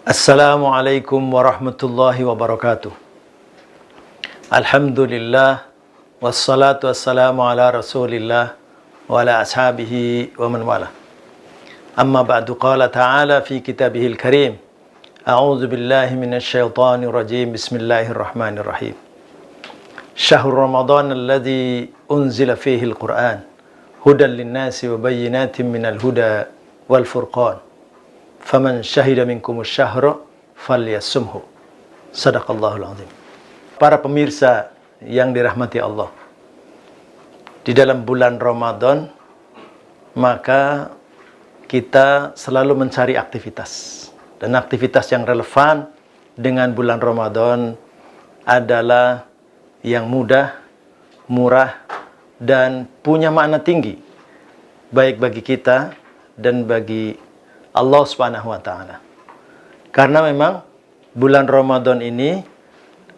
Assalamualaikum warahmatullahi wabarakatuh. Alhamdulillah wassalatu wassalamu ala Rasulillah wa ala ashabihi wa man wala. Amma ba'du, qala ta'ala fi kitabihil karim. A'udzu billahi minasy syaithanir rajim. Bismillahirrahmanirrahim. Syahrul Ramadan alladzi unzila fihi al-Qur'an hudan lin-nasi wa bayyinatin minal huda wal furqan. Faman syahida minkumus syahra falyasumhu. Sadaqallahul azim. Para pemirsa yang dirahmati Allah, di dalam bulan Ramadan maka kita selalu mencari aktivitas, dan aktivitas yang relevan dengan bulan Ramadan adalah yang mudah, murah, dan punya makna tinggi baik bagi kita dan bagi Allah Subhanahu wa Ta'ala. Karena memang bulan Ramadan ini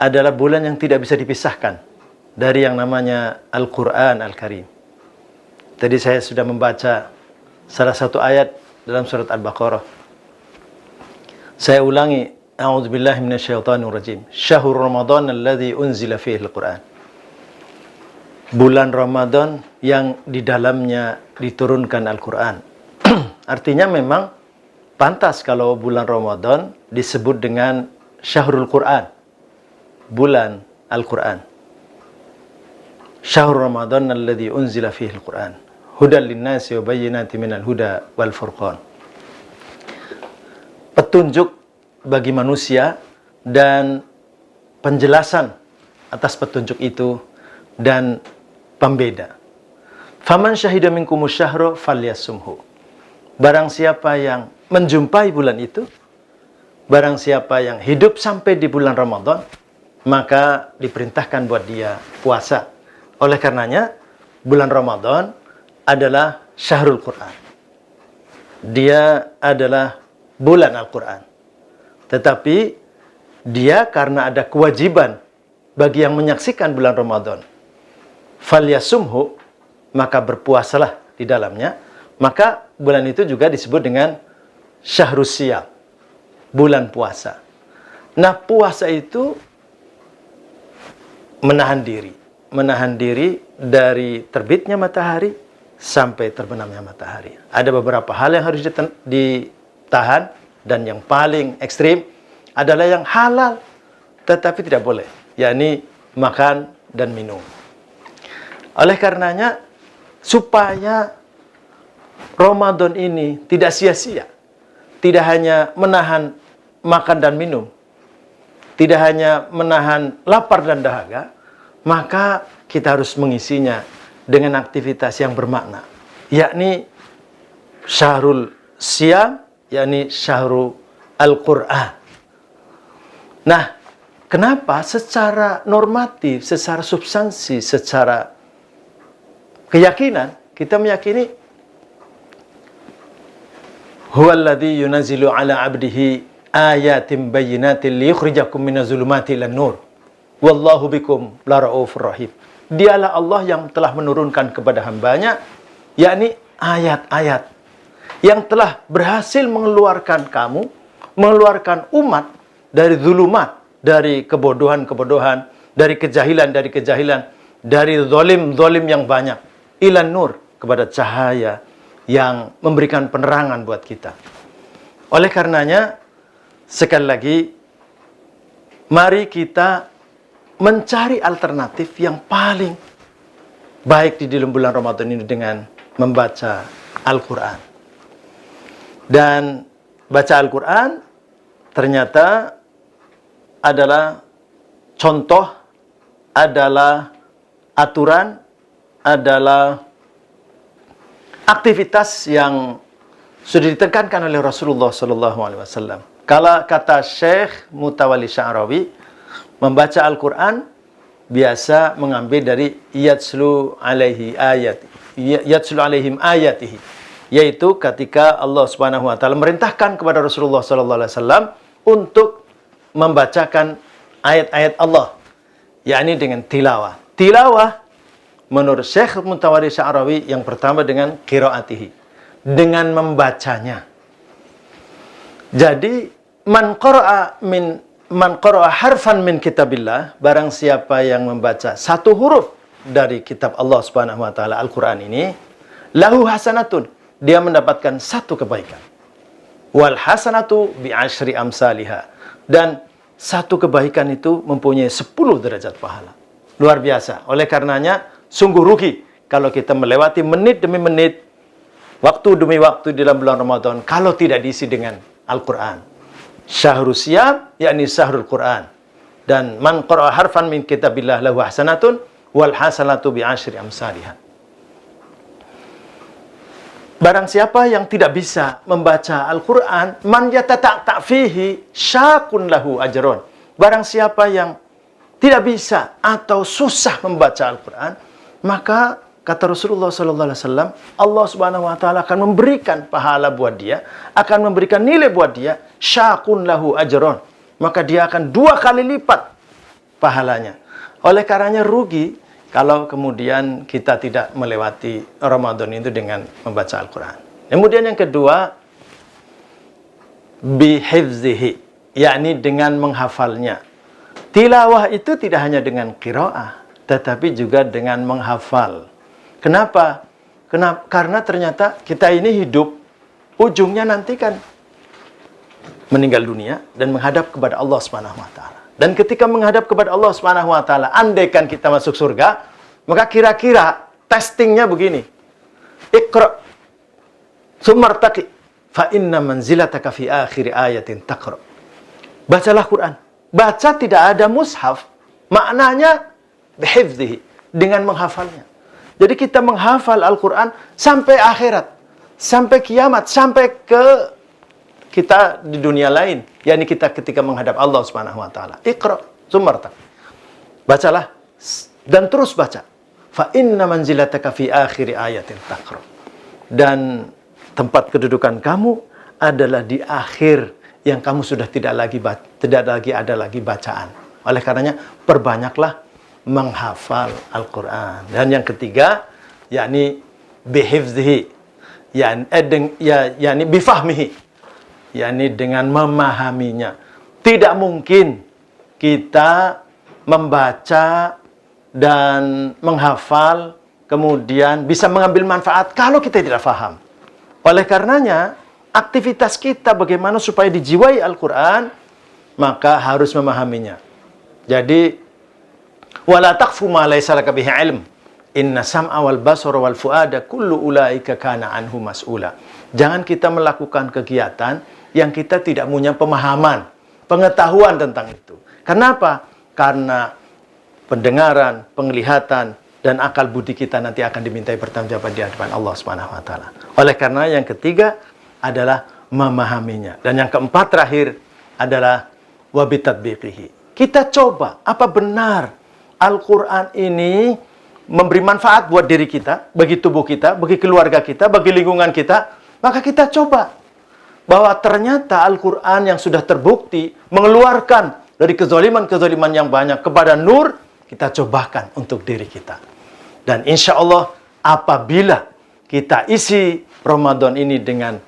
adalah bulan yang tidak bisa dipisahkan dari yang namanya Al-Quran Al-Karim. Tadi saya sudah membaca salah satu ayat dalam surat Al-Baqarah. Saya ulangi, a'udzubillahi minasyaitonir rajim. Syahrul Ramadan alladzi unzila fihi al-Quran. Bulan Ramadan yang di dalamnya diturunkan Al-Quran. Artinya memang pantas kalau bulan Ramadan disebut dengan Syahrul Quran, bulan Al-Quran. Syahrul Ramadan alladzi unzila fihi al-Quran hudan lin-nasi wa bayyinatin minal huda wal furqan. Petunjuk bagi manusia dan penjelasan atas petunjuk itu dan pembeda. Faman syahida minkumus syahra falyasumhu. Barang siapa yang menjumpai bulan itu, barang siapa yang hidup sampai di bulan Ramadan, maka diperintahkan buat dia puasa. Oleh karenanya, bulan Ramadan adalah Syahrul Quran. Dia adalah bulan Al-Quran. Tetapi dia karena ada kewajiban bagi yang menyaksikan bulan Ramadan, falyasumhu, maka berpuasalah di dalamnya. Maka bulan itu juga disebut dengan Syahrus Siyam, bulan puasa. Nah, puasa itu menahan diri dari terbitnya matahari sampai terbenamnya matahari. Ada beberapa hal yang harus ditahan, dan yang paling ekstrim adalah yang halal tetapi tidak boleh, yakni makan dan minum. Oleh karenanya, supaya Ramadan ini tidak sia-sia, tidak hanya menahan makan dan minum, tidak hanya menahan lapar dan dahaga, maka kita harus mengisinya dengan aktivitas yang bermakna, yakni Syahrul Siyam, yakni Syahrul Al-Quran. Nah, kenapa secara normatif, secara substansi, secara keyakinan kita meyakini huwallazi yunazzilu ala abdihi ayatin bayyinatin liyukhrijakum minaz-zulumati ilan nur wallahu bikum laraufur rahim. Dialah Allah yang telah menurunkan kepada hambanya, yakni ayat-ayat yang telah berhasil mengeluarkan kamu, mengeluarkan umat dari zulumat, dari kebodohan-kebodohan, dari kejahilan, dari zalim yang banyak, ilan nur, kepada cahaya yang memberikan penerangan buat kita. Oleh karenanya, sekali lagi, mari kita mencari alternatif yang paling baik di dalam bulan Ramadan ini dengan membaca Al-Quran. Dan baca Al-Quran ternyata adalah contoh, adalah aturan, adalah aktivitas yang sudah ditekankan oleh Rasulullah SAW. Kalau kata Syekh Mutawalli Sya'rawi, membaca Al-Quran biasa mengambil dari yatslu alaihim ayatihi, yaitu ketika Allah Subhanahu wa Ta'ala merintahkan kepada Rasulullah SAW untuk membacakan ayat-ayat Allah, yakni dengan tilawah. Tilawah menurut Syekh Mutawalli Sya'rawi yang pertama dengan qiraatihi, dengan membacanya. Jadi man qara'a harfan min kitabillah, barang siapa yang membaca satu huruf dari kitab Allah Subhanahu wa taala Al-Qur'an ini, lahu hasanatun, dia mendapatkan satu kebaikan. Wal hasanatu bi asyri amsalihha, dan satu kebaikan itu mempunyai 10 derajat pahala. Luar biasa. Oleh karenanya sungguh rugi kalau kita melewati menit demi menit, waktu demi waktu di dalam bulan Ramadan kalau tidak diisi dengan Al-Qur'an. Syahrul Siyam, yakni syahrul Qur'an. Dan man qara'a harfan min kitabillah lahu hasanatun wal hasanatu bi asyri amsalihha. Barang siapa yang tidak bisa membaca Al-Qur'an, man yatata'ta fihi syakun lahu ajrun. Barang siapa yang tidak bisa atau susah membaca Al-Qur'an, maka kata Rasulullah sallallahu alaihi wasallam, Allah Subhanahu wa taala akan memberikan pahala buat dia, akan memberikan nilai buat dia, syakun lahu ajrun. Maka dia akan 2 kali lipat pahalanya. Oleh karenanya rugi kalau kemudian kita tidak melewati Ramadan itu dengan membaca Al-Qur'an. Kemudian yang kedua, bihifzihi, yakni dengan menghafalnya. Tilawah itu tidak hanya dengan qiraah, tetapi juga dengan menghafal. Kenapa? Karena ternyata kita ini hidup, ujungnya nanti kan meninggal dunia dan menghadap kepada Allah Subhanahu wa taala. Dan ketika menghadap kepada Allah Subhanahu wa taala, andaikan kita masuk surga, maka kira-kira testingnya begini. Iqra sumartaqi fa inna manzilataka fi akhir ayatin taqra. Bacalah Quran. Baca tidak ada mushaf, maknanya bihifzihi, dengan menghafalnya. Jadi kita menghafal Al-Quran sampai akhirat, sampai kiamat, sampai ke kita di dunia lain, yakni kita ketika menghadap Allah Subhanahu wa taala. Iqra sumartaq. Bacalah dan terus baca. Fa inna manzilataka fi akhir ayatin taqra. Dan tempat kedudukan kamu adalah di akhir yang kamu sudah tidak lagi ada lagi bacaan. Oleh karenanya perbanyaklah menghafal Al-Quran. Dan yang ketiga, yakni bihifzihi, yakni bifahmihi, yakni dengan memahaminya. Tidak mungkin kita membaca dan menghafal kemudian bisa mengambil manfaat kalau kita tidak faham. Oleh karenanya, aktivitas kita bagaimana supaya dijiwai Al-Quran, maka harus memahaminya. Jadi wala taqfu ma laysa laka bihi ilm. Inna sam'a wal basara wal fuada kullu ulaika kana anhu mas'ula. Jangan kita melakukan kegiatan yang kita tidak punya pemahaman, pengetahuan tentang itu. Kenapa? Karena pendengaran, penglihatan, dan akal budi kita nanti akan dimintai pertanggungjawaban di hadapan Allah Subhanahu wa taala. Oleh karena yang ketiga adalah memahaminya. Dan yang keempat terakhir adalah wabitatbiqihi. Kita coba apa benar Al-Quran ini memberi manfaat buat diri kita, bagi tubuh kita, bagi keluarga kita, bagi lingkungan kita. Maka kita coba bahwa ternyata Al-Quran yang sudah terbukti mengeluarkan dari kezaliman-kezaliman yang banyak kepada nur, kita cobakan untuk diri kita. Dan insya Allah apabila kita isi Ramadan ini dengan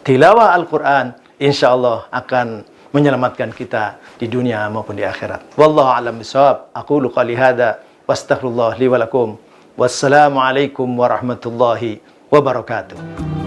tilawah Al-Quran, insya Allah akan menyelamatkan kita di dunia maupun di akhirat. Wallahu a'lam bishawab. Aqulu qali hadza wastaghfirullah li wa lakum. Wassalamu alaikum warahmatullahi wabarakatuh.